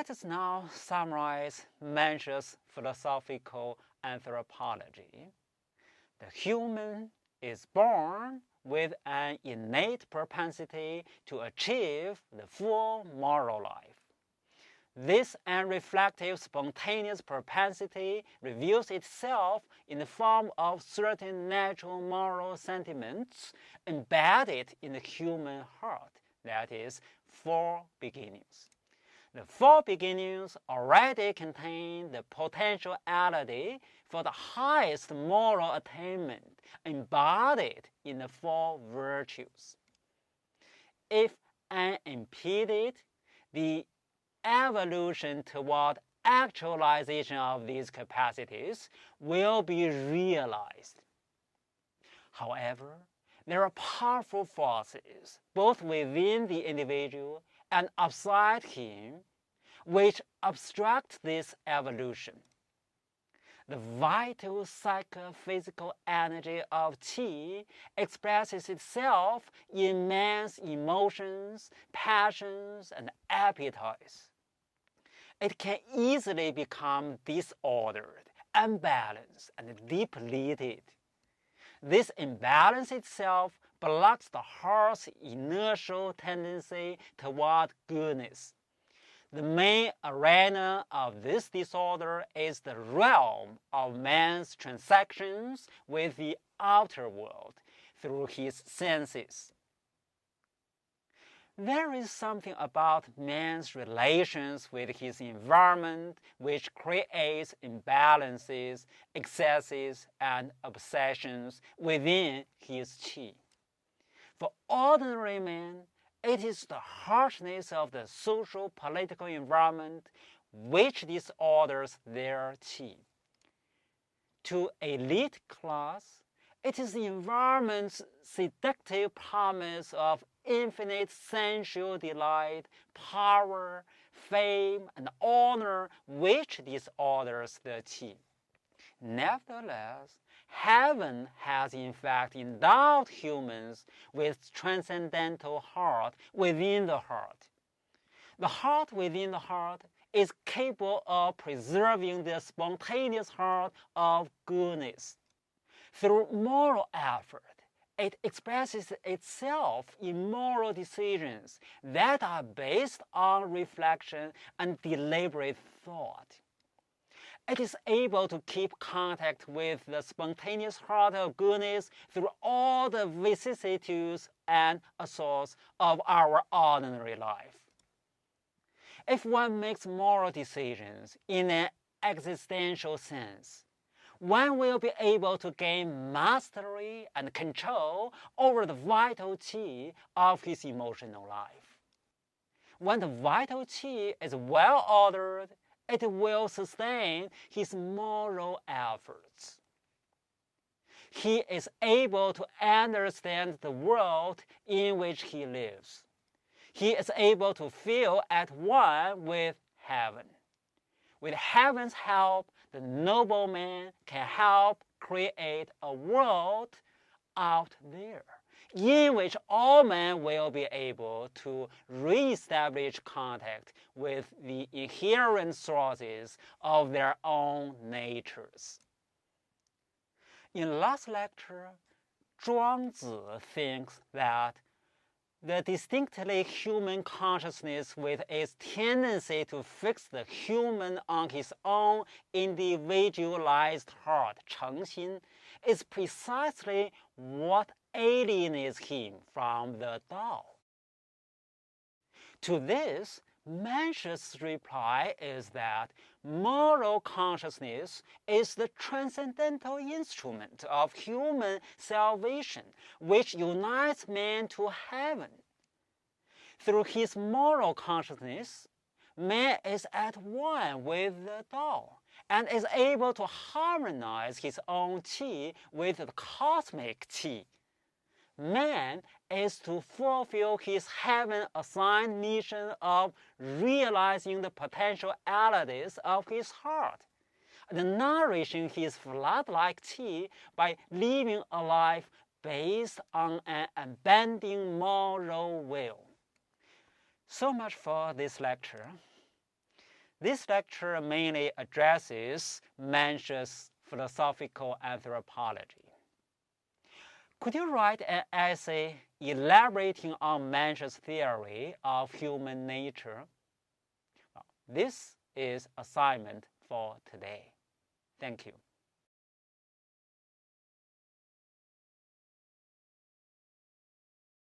Let us now summarize Mensch's philosophical anthropology. The human is born with an innate propensity to achieve the full moral life. This unreflective, spontaneous propensity reveals itself in the form of certain natural moral sentiments embedded in the human heart, that is, 4 beginnings. The 4 beginnings already contain the potentiality for the highest moral attainment embodied in the 4 virtues. If unimpeded, the evolution toward actualization of these capacities will be realized. However, there are powerful forces, both within the individual and outside him, which obstruct this evolution. The vital psychophysical energy of qi expresses itself in man's emotions, passions, and appetites. It can easily become disordered, unbalanced, and depleted. This imbalance itself blocks the heart's inertial tendency toward goodness. The main arena of this disorder is the realm of man's transactions with the outer world through his senses. There is something about man's relations with his environment which creates imbalances, excesses, and obsessions within his qi. For ordinary men, it is the harshness of the social political environment which disorders their qi. To elite class, it is the environment's seductive promise of infinite sensual delight, power, fame, and honor which disorders the qi. Nevertheless, heaven has in fact endowed humans with transcendental heart within the heart. The heart within the heart is capable of preserving the spontaneous heart of goodness. Through moral effort, it expresses itself in moral decisions that are based on reflection and deliberate thought. It is able to keep contact with the spontaneous heart of goodness through all the vicissitudes and assaults of our ordinary life. If one makes moral decisions in an existential sense, one will be able to gain mastery and control over the vital qi of his emotional life. When the vital qi is well ordered, it will sustain his moral efforts. He is able to understand the world in which he lives. He is able to feel at one with heaven. With heaven's help, the noble man can help create a world out there in which all men will be able to re-establish contact with the inherent sources of their own natures. In last lecture, Zhuangzi thinks that the distinctly human consciousness with its tendency to fix the human on his own individualized heart, 诚心, is precisely what alienates him from the Tao. To this, Mensch's reply is that moral consciousness is the transcendental instrument of human salvation which unites man to heaven. Through his moral consciousness, man is at one with the Tao and is able to harmonize his own qi with the cosmic qi. Man is to fulfill his heaven-assigned mission of realizing the potentialities of his heart and nourishing his flood-like qi by living a life based on an unbending moral will. So much for this lecture. This lecture mainly addresses Mensch's philosophical anthropology. Could you write an essay elaborating on Mensch's theory of human nature? Well, this is assignment for today. Thank you.